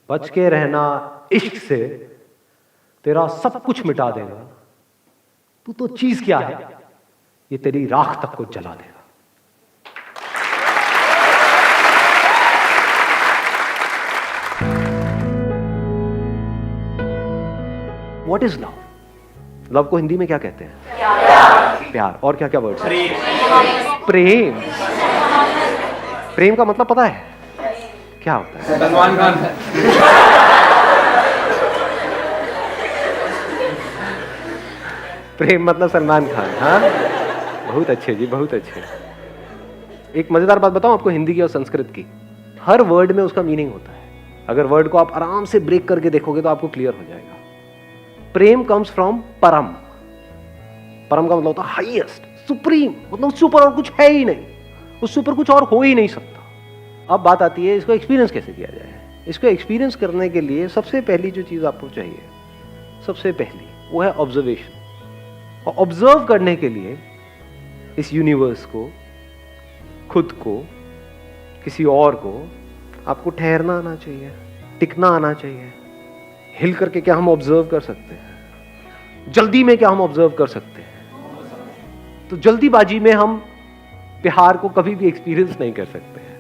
बच के रहना इश्क से, तेरा सब कुछ मिटा देगा। तू तो चीज क्या है, ये तेरी राख तक को जला देगा। What is love? लव को हिंदी में क्या कहते हैं? प्यार। और क्या क्या वर्ड? प्रेम। प्रेम का मतलब पता है क्या होता है? सलमान खान। प्रेम मतलब सलमान खान। हाँ, बहुत अच्छे जी, बहुत अच्छे। एक मजेदार बात बताऊं आपको हिंदी की और संस्कृत की, हर वर्ड में उसका मीनिंग होता है। अगर वर्ड को आप आराम से ब्रेक करके देखोगे तो आपको क्लियर हो जाएगा। प्रेम कम्स फ्रॉम परम। परम का मतलब होता है हाईएस्ट, सुप्रीम, मतलब उससे ऊपर और कुछ है ही नहीं, उससे ऊपर कुछ और हो ही नहीं सकता। अब बात आती है इसको एक्सपीरियंस कैसे किया जाए। इसको एक्सपीरियंस करने के लिए सबसे पहली जो चीज आपको चाहिए, सबसे पहली वो है ऑब्जर्वेशन। और ऑब्जर्व करने के लिए इस यूनिवर्स को, खुद को, किसी और को, आपको ठहरना आना चाहिए, टिकना आना चाहिए। हिल करके क्या हम ऑब्जर्व कर सकते हैं? जल्दी में क्या हम ऑब्जर्व कर सकते हैं? तो जल्दीबाजी में हम प्यार को कभी भी एक्सपीरियंस नहीं कर सकते हैं।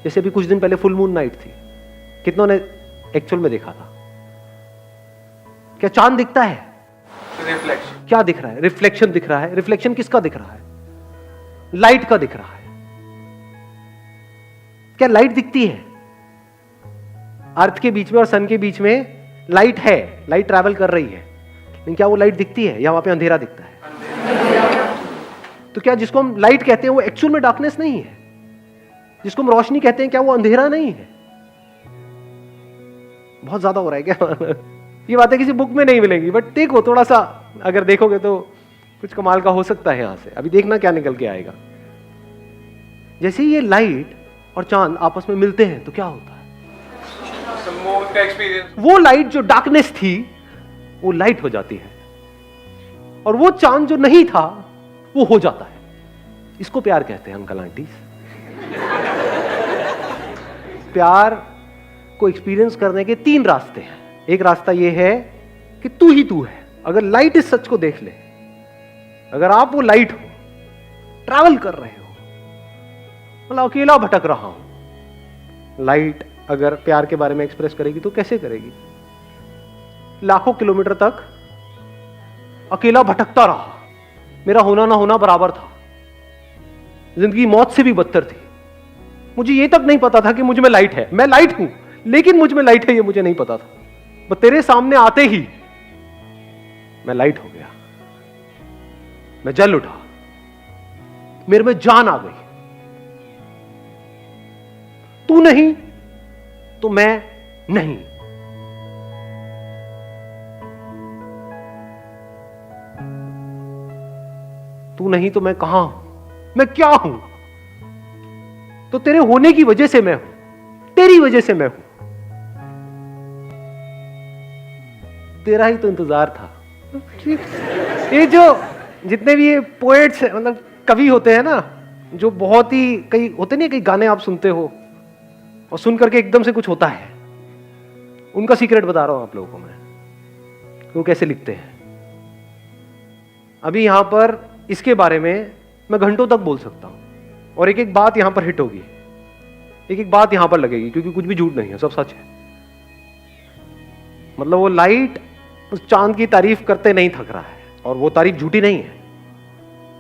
जैसे अभी कुछ दिन पहले फुल मून नाइट थी, कितनों ने एक्चुअल में देखा था? क्या चांद दिखता है? रिफ्लेक्शन। क्या दिख रहा है? रिफ्लेक्शन दिख रहा है। रिफ्लेक्शन किसका दिख रहा है? लाइट का दिख रहा है। क्या लाइट दिखती है? अर्थ के बीच में और सन के बीच में लाइट है, लाइट ट्रैवल कर रही है, लेकिन क्या वो लाइट दिखती है या वहां पे अंधेरा दिखता है? तो क्या जिसको हम लाइट कहते हैं वो एक्चुअल में डार्कनेस नहीं है? जिसको हम रोशनी कहते हैं क्या वो अंधेरा नहीं है? बहुत ज्यादा हो रहा है क्या? ये बातें किसी बुक में नहीं मिलेंगी, बट देखो थोड़ा सा अगर देखोगे तो कुछ कमाल का हो सकता है यहां से। अभी देखना क्या निकल के आएगा। जैसे ये लाइट और चांद आपस में मिलते हैं तो क्या होता है? का एक्सपीरियंस, वो लाइट जो डार्कनेस थी वो लाइट हो जाती है, और वो चांद जो नहीं था वो हो जाता है। इसको प्यार कहते हैं अंकल आंटी। प्यार को एक्सपीरियंस करने के 3 रास्ते हैं। एक रास्ता ये है कि तू ही तू है। अगर लाइट इस सच को देख ले, अगर आप वो लाइट हो, ट्रैवल कर रहे हो, मतलब अकेला भटक रहा हूं, लाइट अगर प्यार के बारे में एक्सप्रेस करेगी तो कैसे करेगी? लाखों किलोमीटर तक अकेला भटकता रहा, मेरा होना ना होना बराबर था, जिंदगी मौत से भी बदतर थी। मुझे ये तक नहीं पता था कि मुझ में लाइट है। मैं लाइट हूं लेकिन मुझ में लाइट है ये मुझे नहीं पता था। बस तेरे सामने आते ही मैं लाइट हो गया, मैं जल उठा, मेरे में जान आ गई। तू नहीं तो मैं नहीं। तू नहीं तो मैं कहां हूं, मैं क्या हूं? तो तेरे होने की वजह से मैं हूं, तेरी वजह से मैं हूं। तेरा ही तो इंतजार था। ये जो जितने भी ये पोएट्स मतलब कवि होते हैं ना, जो बहुत ही कई होते नहीं, कई गाने आप सुनते हो और सुन करके एकदम से कुछ होता है, उनका सीक्रेट बता रहा हूं आप लोगों को मैं, वो कैसे लिखते हैं। अभी यहां पर इसके बारे में मैं घंटों तक बोल सकता हूं, और एक एक बात यहां पर हिट होगी, एक एक बात यहां पर लगेगी, क्योंकि कुछ भी झूठ नहीं है, सब सच है। मतलब वो लाइट उस चांद की तारीफ करते नहीं थक रहा है, और वो तारीफ झूठी नहीं है,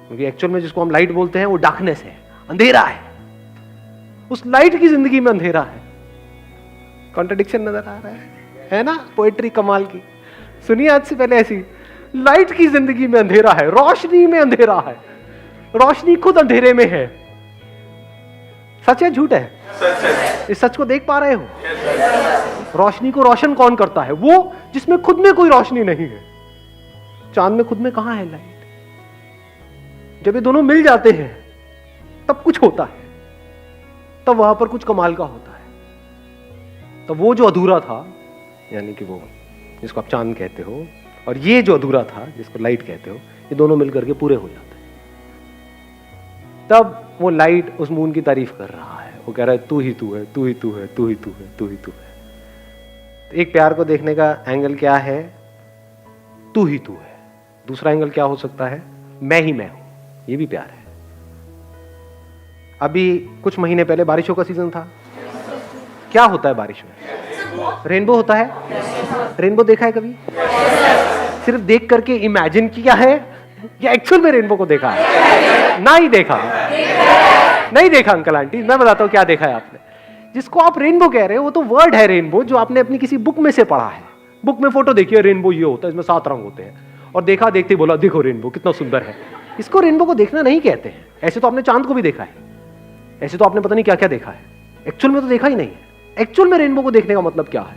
क्योंकि एक्चुअल में जिसको हम लाइट बोलते हैं वो डार्कनेस है, अंधेरा है। उस लाइट की जिंदगी में अंधेरा है। कॉन्ट्रडिक्शन नजर आ रहा है ना? पोएट्री कमाल की। सुनिए आज से पहले ऐसी, लाइट की जिंदगी में अंधेरा है, रोशनी में अंधेरा है, रोशनी खुद अंधेरे में है। सच है झूठ है? सच है। इस सच को देख पा रहे हो? रोशनी को रोशन कौन करता है? वो जिसमें खुद में कोई रोशनी नहीं है। चांद में खुद में कहां है लाइट? जब ये दोनों मिल जाते हैं तब कुछ होता है, तब वहां पर कुछ कमाल का होता है। तब वो जो अधूरा था, यानी कि वो जिसको आप चांद कहते हो, और ये जो अधूरा था जिसको लाइट कहते हो, ये दोनों मिलकर के पूरे हो जाते हैं। तब वो लाइट उस मून की तारीफ कर रहा है, वो कह रहा है तू ही तू है, तू ही तू है, तू ही तू है, तू ही तू है। तो एक प्यार को देखने का एंगल क्या है? तू ही तू है। दूसरा एंगल क्या हो सकता है? मैं ही मैं हूं। ये भी प्यार है। अभी कुछ महीने पहले बारिशों का सीजन था। क्या होता है बारिश में? रेनबो होता है। रेनबो देखा है कभी? सिर्फ देख करके इमेजिन किया है या एक्चुअल में रेनबो को देखा है? ना ही देखा। नहीं देखा अंकल आंटी, मैं बताता हूं क्या देखा है आपने। जिसको आप रेनबो कह रहे हो वो तो वर्ड है रेनबो, जो आपने अपनी किसी बुक में से पढ़ा है। बुक में फोटो देखी है, रेनबो ये होता है, इसमें 7 रंग होते हैं, और देखा, देखते बोला देखो रेनबो कितना सुंदर है। इसको रेनबो को देखना नहीं कहते हैं। ऐसे तो आपने चांद को भी देखा है, ऐसे तो आपने पता नहीं क्या क्या देखा है, एक्चुअल में तो देखा ही नहीं है। एक्चुअल में रेनबो को देखने का मतलब क्या है?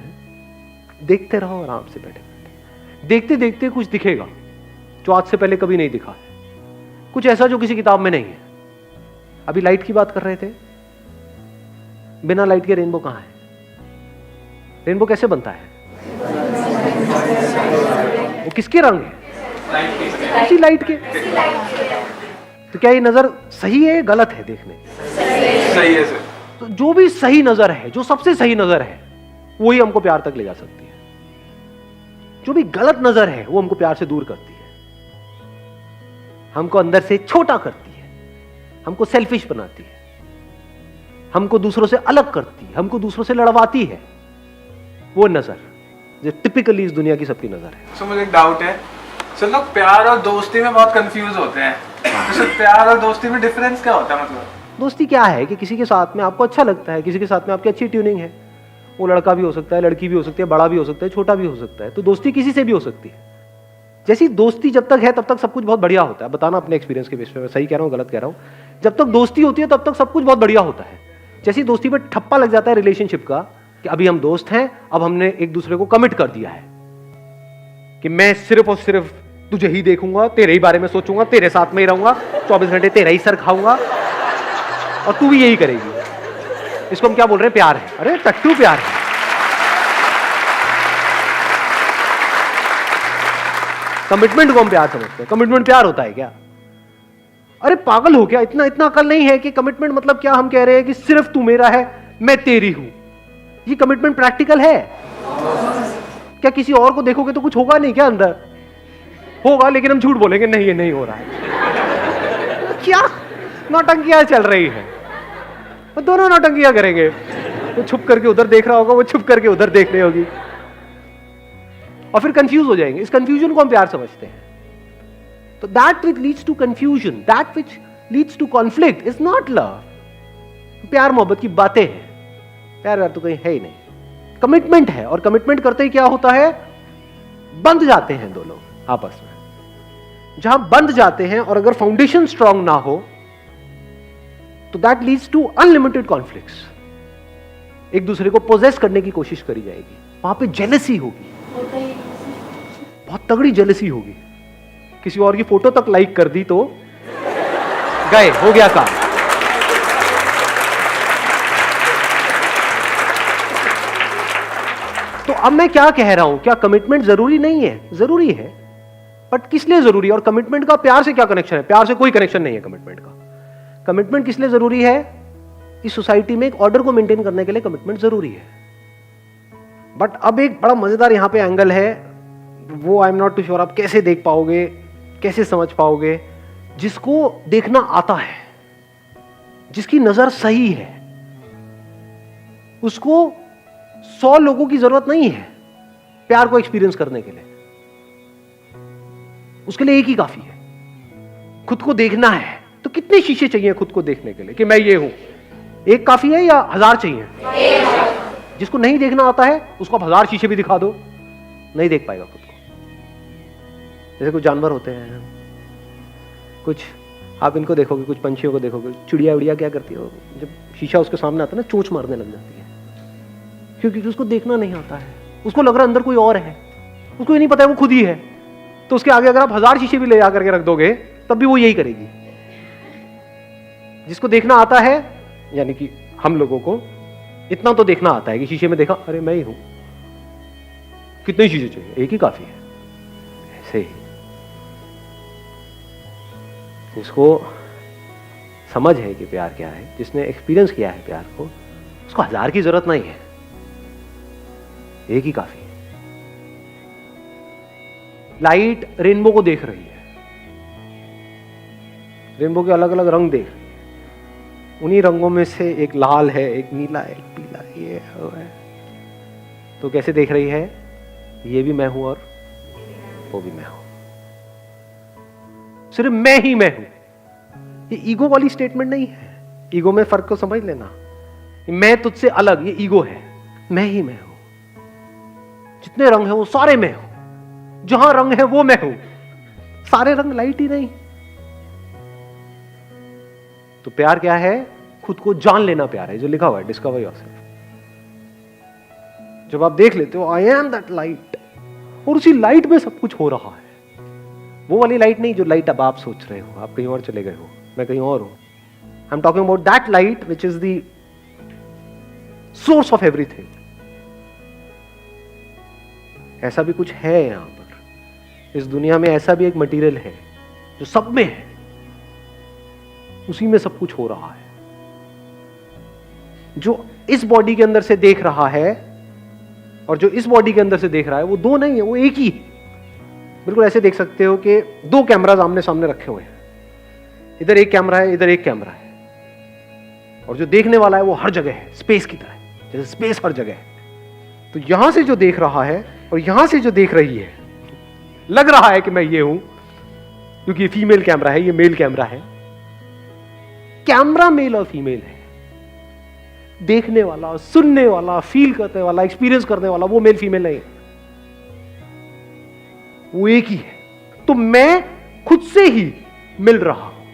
देखते रहो आराम से बैठे बैठे, देखते देखते कुछ दिखेगा जो आज से पहले कभी नहीं दिखा है, कुछ ऐसा जो किसी किताब में नहीं है। अभी लाइट की बात कर रहे थे, बिना लाइट के रेनबो कहां है? रेनबो कैसे बनता है? वो किसके रंग है? उसी लाइट के। तो क्या ये नजर सही है, गलत है देखने? सही है सर। तो जो भी सही नजर है, जो सबसे सही नजर है, वही हमको प्यार तक ले जा सकती है। जो भी गलत नजर है वो हमको प्यार से दूर करती है, हमको अंदर से छोटा करती है, हमको सेल्फिश बनाती है, हमको दूसरों से अलग करती है, हमको दूसरों से लड़वाती है। वो नजर जो टिपिकली इस दुनिया की सबकी नजर है। सर मुझे एक डाउट है सर, लोग प्यार और दोस्ती में बहुत कंफ्यूज होते हैं। तो सर प्यार और दोस्ती में डिफरेंस क्या होता है? मतलब दोस्ती क्या है कि किसी के साथ में आपको अच्छा लगता है, किसी के साथ में आपकी अच्छी ट्यूनिंग है। वो लड़का भी हो सकता है, लड़की भी हो सकती है, बड़ा भी हो सकता है, छोटा भी हो सकता है। तो दोस्ती किसी से भी हो सकती है। जैसी दोस्ती जब तक है तब तक सब कुछ बहुत बढ़िया होता है। बताना अपने एक्सपीरियंस के बेस पे, मैं सही कह रहा हूँ गलत कह रहा हूँ। जब तक दोस्ती होती है तब तक सब कुछ बहुत बढ़िया होता है। जैसी दोस्ती पे ठप्पा लग जाता है रिलेशनशिप का कि अभी हम दोस्त हैं, अब हमने एक दूसरे को कमिट कर दिया है कि मैं सिर्फ और सिर्फ तुझे ही देखूंगा, तेरे ही बारे में सोचूंगा, तेरे साथ में ही रहूंगा, 24 घंटे तेरा ही सर खाऊंगा और तू भी यही करेगी। इसको हम क्या बोल रहे हैं? प्यार है। अरे टट्टू प्यार है। कमिटमेंट को हम प्यार समझते हैं। कमिटमेंट प्यार होता है क्या? अरे पागल हो क्या? इतना इतना अकल नहीं है कि कमिटमेंट मतलब क्या? हम कह रहे हैं कि सिर्फ तू मेरा है, मैं तेरी हूं। ये कमिटमेंट प्रैक्टिकल है क्या? किसी और को देखोगे तो कुछ होगा नहीं क्या? अंदर होगा, लेकिन हम झूठ बोलेंगे नहीं ये नहीं हो रहा है। क्या नौटंकियां चल रही है? वो दोनों नौटंकियां करेंगे। वो छुप करके उधर देख रहा होगा, वो छुप करके उधर देख रही होगी, और फिर कंफ्यूज हो जाएंगे। इस कंफ्यूजन को हम प्यार समझते हैं। तो that which leads to confusion, that which leads to conflict is not love. प्यार मोहब्बत की बातें हैं, प्यार व्यार तो कहीं है ही नहीं। कमिटमेंट है, और कमिटमेंट करते ही क्या होता है? बंध जाते हैं दो लोग आपस में। जहां बंध जाते हैं और अगर फाउंडेशन स्ट्रांग ना हो तो that leads to unlimited conflicts. एक दूसरे को पोजेस करने की कोशिश करी जाएगी, वहां पे जेलसी होगी, बहुत तगड़ी जेलसी होगी। किसी और की फोटो तक लाइक कर दी तो गए, हो गया काम। तो अब मैं क्या कह रहा हूं? क्या कमिटमेंट जरूरी नहीं है? जरूरी है, बट किस लिए जरूरी है? और कमिटमेंट का प्यार से क्या कनेक्शन है? प्यार से कोई कनेक्शन नहीं है कमिटमेंट का। कमिटमेंट किस लिए जरूरी है? इस सोसाइटी में एक ऑर्डर को मेंटेन करने के लिए कमिटमेंट जरूरी है। बट अब एक बड़ा मजेदार यहां पे एंगल है, वो I am not too sure आप कैसे देख पाओगे, कैसे समझ पाओगे। जिसको देखना आता है, जिसकी नजर सही है, उसको 100 लोगों की जरूरत नहीं है प्यार को एक्सपीरियंस करने के लिए। उसके लिए एक ही काफी है। खुद को देखना है तो कितने शीशे चाहिए खुद को देखने के लिए कि मैं ये हूं? एक काफी है या 1000 चाहिए? जिसको नहीं देखना आता है उसको आप 1000 शीशे भी दिखा दो, नहीं देख पाएगा खुद को। जैसे कुछ जानवर होते हैं, कुछ आप इनको देखोगे, कुछ पंछियों को देखोगे, चिड़िया उड़िया क्या करती है, जब शीशा उसके सामने आता है ना, चोंच मारने लग जाती है, क्योंकि उसको देखना नहीं आता है। उसको लग रहा है अंदर कोई और है, उसको ये नहीं पता है वो खुद ही है। तो उसके आगे अगर आप 1000 शीशे भी ले जाकर के रख दोगे तब भी वो यही करेगी। जिसको देखना आता है, यानी कि हम लोगों को इतना तो देखना आता है कि शीशे में देखा, अरे मैं ही हूं, कितने शीशे चाहिए? एक ही काफी है। ऐसे ही इसको समझ है कि प्यार क्या है, जिसने एक्सपीरियंस किया है प्यार को, उसको 1000 की जरूरत नहीं है, एक ही काफी है। लाइट रेनबो को देख रही है, रेनबो के अलग अलग रंग देख रही है, उन्हीं रंगों में से एक लाल है, एक नीला है, एक पीला, ये है, वो है। तो कैसे देख रही है, ये भी मैं हूं और वो भी मैं हूं, सिर्फ मैं ही मैं हूं। ये ईगो वाली स्टेटमेंट नहीं है, ईगो में फर्क को समझ लेना। मैं तुझसे अलग, ये ईगो है, मैं ही मैं हूं, जितने रंग हैं वो सारे मैं हूं, जहां रंग है वो मैं हूं, सारे रंग लाइट ही नहीं। तो प्यार क्या है, खुद को जान लेना प्यार है, जो लिखा हुआ है डिस्कवर योरसेल्फ। जब आप देख लेते हो आई एम दैट लाइट, और उसी लाइट में सब कुछ हो रहा है, वो वाली लाइट नहीं जो लाइट अब आप सोच रहे हो, आप कहीं और चले गए हो, मैं कहीं और हूं। I am talking about that light which is the source of everything. ऐसा भी कुछ है यहां पर, इस दुनिया में ऐसा भी एक मटेरियल है जो सब में है, उसी में सब कुछ हो रहा है। जो इस बॉडी के अंदर से देख रहा है और जो इस बॉडी के अंदर से देख रहा है, वो दो नहीं है, वो एक ही। बिल्कुल ऐसे देख सकते हो कि दो कैमराज आमने सामने रखे हुए हैं, इधर एक कैमरा है, इधर एक कैमरा है, और जो देखने वाला है वो हर जगह है, स्पेस की तरह, जैसे स्पेस हर जगह है। तो यहां से जो देख रहा है और यहां से जो देख रही है, लग रहा है कि मैं ये हूं, क्योंकि ये फीमेल कैमरा है, ये मेल कैमरा है। कैमरा मेल और फीमेल है, देखने वाला, सुनने वाला, फील करने वाला, एक्सपीरियंस करने वाला, वो मेल फीमेल नहीं है, वो एक ही है। तो मैं खुद से ही मिल रहा हूं,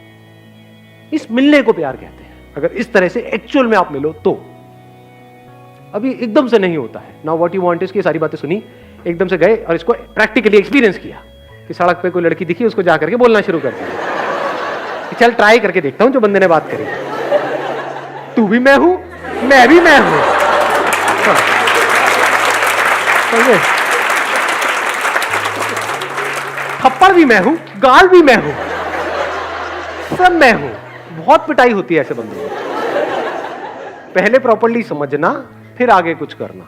इस मिलने को प्यार कहते हैं। अगर इस तरह से एक्चुअल में आप मिलो तो, अभी एकदम से नहीं होता है। Now what you want is की सारी बातें सुनी, एकदम से गए और इसको प्रैक्टिकली एक्सपीरियंस किया कि सड़क पे कोई लड़की दिखी, उसको जाकर के बोलना शुरू कर दिया कि चल ट्राई करके देखता हूं जो बंदे ने बात करी, तू भी मैं हूं, मैं भी मैं हूं। समझे? थप्पड़ भी मैं हूं, गाल भी मैं हूं, सब मैं हूं। बहुत पिटाई होती है ऐसे बंदों में। पहले प्रॉपर्ली समझना, फिर आगे कुछ करना।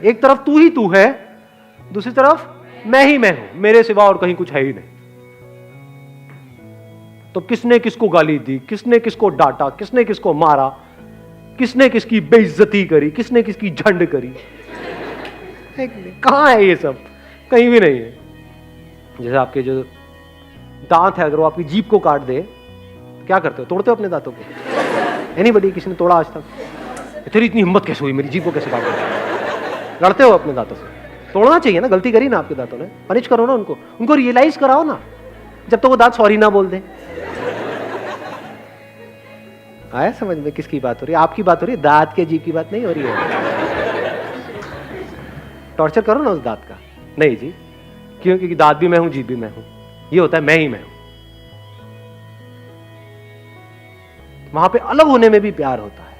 एक तरफ तू ही तू है, दूसरी तरफ मैं ही मैं हूं, मेरे सिवा और कहीं कुछ है ही नहीं। तो किसने किसको गाली दी, किसने किसको डांटा, किसने किसको मारा, किसने किसकी बेइज्जती करी, किसने किसकी झंड करी, कहां है ये सब? कहीं भी नहीं है। जैसे आपके जो दांत है, अगर वो आपकी जीभ को काट दे, क्या करते हो? तोड़ते हो अपने दांतों को? एनीबॉडी, किसी ने तोड़ा आज तक? तेरी इतनी हिम्मत कैसे हुई मेरी जीभ को कैसे काट दिया? लड़ते हो अपने दांतों से? तोड़ना चाहिए ना, गलती करी ना आपके दांतों ने, पनिश करो ना उनको रियलाइज कराओ ना, जब तक वो दांत सॉरी ना बोल दे। आया समझ में किसकी बात हो रही है? आपकी बात हो रही है, दांत के जीभ की बात नहीं हो रही है। टॉर्चर करो ना उस दांत का। नहीं जी, क्यों? क्योंकि दांत भी मैं हूं, जीभ भी मैं हूं, ये होता है मैं ही मैं हूं। वहां पे अलग होने में भी प्यार होता है।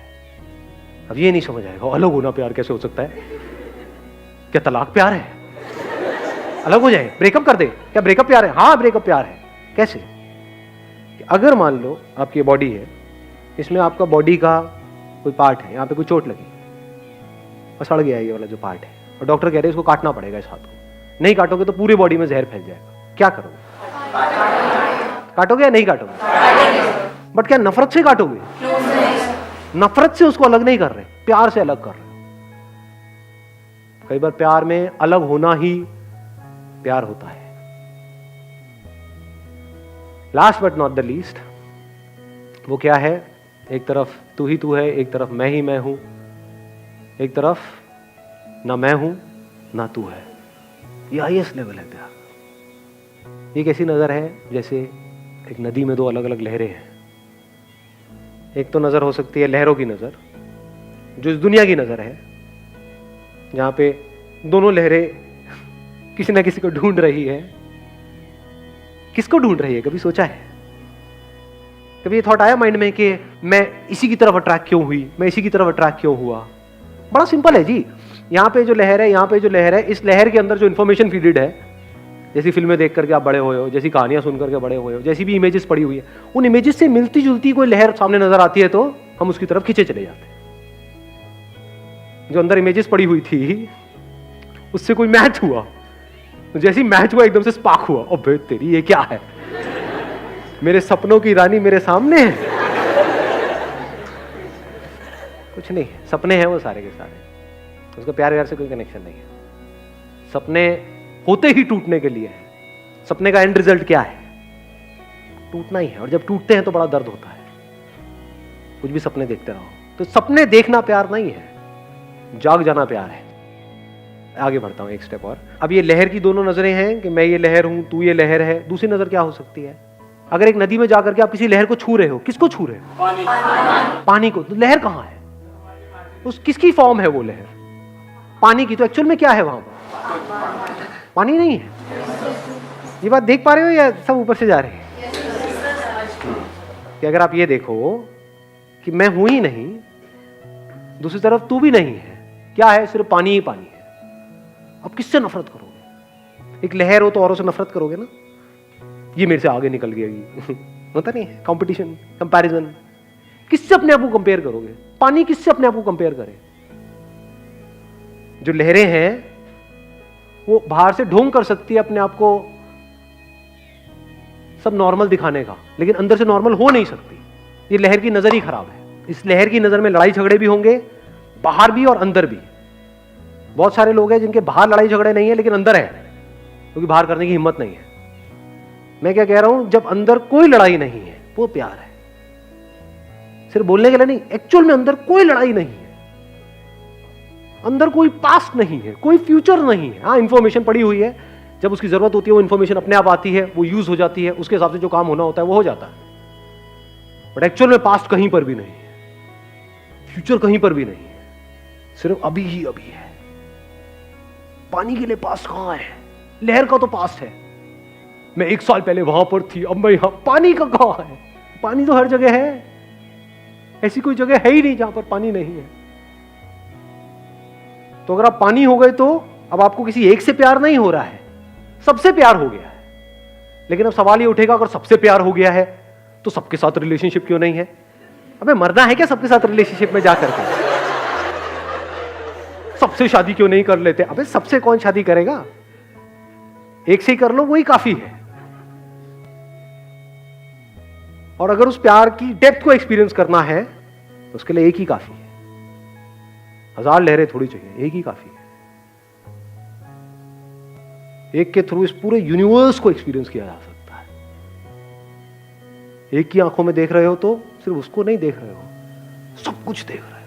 अब ये नहीं समझ आएगा अलग होना प्यार कैसे हो सकता है? क्या तलाक प्यार है? अलग हो जाए, ब्रेकअप कर दे, क्या ब्रेकअप प्यार है? हाँ ब्रेकअप प्यार है। कैसे? अगर मान लो आपकी बॉडी है, इसमें आपका बॉडी का कोई पार्ट है, यहां पे कोई चोट लगी और सड़ गया ये वाला जो पार्ट है, और डॉक्टर कह रहे हैं इसको काटना पड़ेगा इस हाथ को, नहीं काटोगे तो पूरी बॉडी में जहर फैल जाएगा, क्या करोगे? काटोगे या नहीं काटोगे? बट क्या नफरत से काटोगे? नफरत से उसको अलग नहीं कर रहे, प्यार से अलग कर रहे। कई बार प्यार में अलग होना ही प्यार होता है। Last but not the least, वो क्या है? एक तरफ तू ही तू है, एक तरफ मैं ही मैं हूं, एक तरफ ना मैं हूं ना तू है। ये हाईएस्ट लेवल है प्यार। ये कैसी नजर है? जैसे एक नदी में दो अलग अलग लहरें हैं। एक तो नजर हो सकती है लहरों की नजर, जो इस दुनिया की नजर है, जहां पे दोनों लहरें किसी ना किसी को ढूंढ रही है। किसको ढूंढ रही है? कभी सोचा है? कभी ये थॉट आया माइंड में कि मैं इसी की तरफ अट्रैक्ट क्यों हुई, मैं इसी की तरफ अट्रैक्ट क्यों हुआ? बड़ा सिंपल है जी। यहाँ पे जो लहर है, यहाँ पे जो लहर है, इस लहर के अंदर जो इंफॉर्मेशन फीडेड है, जैसी फिल्में देख करके आप बड़े हुए हो, जैसी कहानियां सुन करके बड़े हुए हो, जैसी भी इमेजेस पड़ी हुई है, उन इमेजेस से मिलती जुलती कोई लहर सामने नजर आती है तो हम उसकी तरफ खींचे चले जाते हैं। जो अंदर इमेजेस पड़ी हुई थी उससे कोई मैच हुआ, जैसी मैच हुआ एकदम से स्पार्क हुआ, अबे तेरी ये क्या है, मेरे सपनों की रानी मेरे सामने है। कुछ नहीं, सपने हैं वो सारे के सारे, उसका प्यार व्यार से कोई कनेक्शन नहीं है। सपने होते ही टूटने के लिए है। सपने का एंड रिजल्ट क्या है? टूटना ही है, और जब टूटते हैं तो बड़ा दर्द होता है। कुछ भी सपने देखते रहो, तो सपने देखना प्यार नहीं है, जाग जाना प्यार है। आगे बढ़ता हूं एक स्टेप और। अब ये लहर की दोनों नजरें हैं कि मैं ये लहर हूं, तू ये लहर है। दूसरी नजर क्या हो सकती है? अगर एक नदी में जाकर के आप किसी लहर को छू रहे हो, किसको छू रहे हो? पानी को। तो लहर कहां है? उस किसकी फॉर्म है वो लहर? पानी की। तो एक्चुअल में क्या है वहां पर? पानी नहीं है। ये बात देख पा रहे हो या सब ऊपर से जा रहे हैं? कि अगर आप ये देखो कि मैं हूं ही नहीं, दूसरी तरफ तू भी नहीं है, क्या है? सिर्फ पानी ही पानी है। अब किससे नफरत करोगे? एक लहर हो तो औरों से नफरत करोगे ना, ये मेरे से आगे निकल गई होता नहीं है, कंपटीशन, कंपैरिजन। किससे अपने आप को कंपेयर करोगे? पानी किससे अपने आप को कंपेयर करे? जो लहरें हैं वो बाहर से ढोंग कर सकती है अपने आप को सब नॉर्मल दिखाने का, लेकिन अंदर से नॉर्मल हो नहीं सकती। ये लहर की नजर ही खराब है। इस लहर की नजर में लड़ाई झगड़े भी होंगे, बाहर भी और अंदर भी। बहुत सारे लोग हैं जिनके बाहर लड़ाई झगड़े नहीं है लेकिन अंदर है, क्योंकि बाहर करने की हिम्मत नहीं है। मैं क्या कह रहा हूं, जब अंदर कोई लड़ाई नहीं है वो प्यार है। सिर्फ बोलने के लिए नहीं, एक्चुअल में अंदर कोई लड़ाई नहीं है, अंदर कोई पास्ट नहीं है, कोई फ्यूचर नहीं है। हाँ, इंफॉर्मेशन पड़ी हुई है, जब उसकी जरूरत होती है वो इंफॉर्मेशन अपने आप आती है, वो यूज हो जाती है, उसके हिसाब से जो काम होना होता है वो हो जाता है। बट एक्चुअल में पास्ट कहीं पर भी नहीं है, फ्यूचर कहीं पर भी नहीं है, सिर्फ अभी ही अभी है। पानी के लिए पास्ट कहां है? लहर का तो पास्ट है, मैं 1 साल पहले वहां पर थी, अब मैं यहां। पानी का कहां है? पानी तो हर जगह है, ऐसी कोई जगह है ही नहीं जहां पर पानी नहीं है। तो अगर आप पानी हो गए तो अब आपको किसी एक से प्यार नहीं हो रहा है, सबसे प्यार हो गया है। लेकिन अब सवाल ये उठेगा, अगर सबसे प्यार हो गया है तो सबके साथ रिलेशनशिप क्यों नहीं है? अबे मरना है क्या सबके साथ रिलेशनशिप में जाकर के? सबसे शादी क्यों नहीं कर लेते? अबे सबसे कौन शादी करेगा? एक से ही कर लो, वही काफी है। और अगर उस प्यार की डेप्थ को एक्सपीरियंस करना है तो उसके लिए एक ही काफी है। 1000 लहरें थोड़ी चाहिए, एक ही काफी है। एक के थ्रू इस पूरे यूनिवर्स को एक्सपीरियंस किया जा सकता है। एक की आंखों में देख रहे हो तो सिर्फ उसको नहीं देख रहे हो, सब कुछ देख रहे हो।